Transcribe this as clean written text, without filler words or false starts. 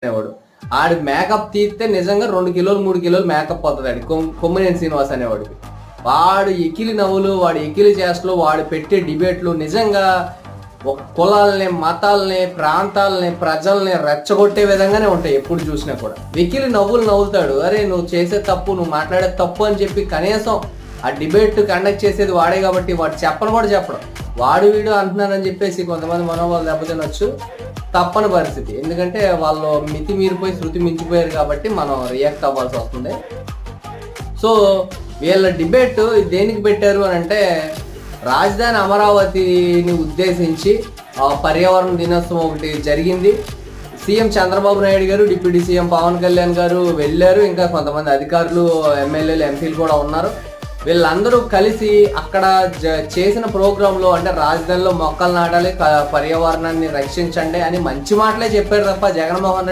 అనేవాడు. ఆడి మేకప్ తీస్తే నిజంగా 2 కిలోలు 3 కిలోలు మేకప్ అవుతుంది ఆడి కొమ్మినేని శ్రీనివాస్ అనేవాడికి. వాడు ఎకిలి నవ్వులు, వాడు ఎకిలి చేష్టలు, వాడు పెట్టే డిబేట్లు నిజంగా ఒక కులాలని, మతాలని, ప్రాంతాలని, ప్రజల్ని రెచ్చగొట్టే విధంగానే ఉంటాయి ఎప్పుడు చూసినా కూడా. వెకిలి నవ్వులు నవ్వుతాడు. అరే నువ్వు చేసే తప్పు, నువ్వు మాట్లాడే తప్పు అని చెప్పి కనీసం ఆ డిబేట్ కండక్ట్ చేసేది వాడే కాబట్టి వాడు చెప్పను కూడా చెప్పడం. వాడు వీడు అంటున్నారని చెప్పేసి కొంతమంది మనోభావాలు దెబ్బతినొచ్చు. తప్పని పరిస్థితి, ఎందుకంటే వాళ్ళు మితి మీరిపోయి శృతి మించిపోయారు కాబట్టి మనం రియాక్ట్ అవ్వాల్సి వస్తుంది. సో వీళ్ళ డిబేట్ దేనికి పెట్టారు అని అంటే, రాజధాని అమరావతిని ఉద్దేశించి పర్యావరణ దినోత్సవం ఒకటి జరిగింది. సీఎం చంద్రబాబు నాయుడు గారు, డిప్యూటీ సీఎం పవన్ కళ్యాణ్ గారు వెళ్ళారు. ఇంకా కొంతమంది అధికారులు, ఎమ్మెల్యేలు, ఎంపీలు కూడా ఉన్నారు. వీళ్ళందరూ కలిసి అక్కడ చేసిన ప్రోగ్రాంలో అంటే రాజధానిలో మొక్కలు నాటాలి, పర్యావరణాన్ని రక్షించండి అని మంచి మాటలే చెప్పారు తప్ప జగన్మోహన్ రెడ్డి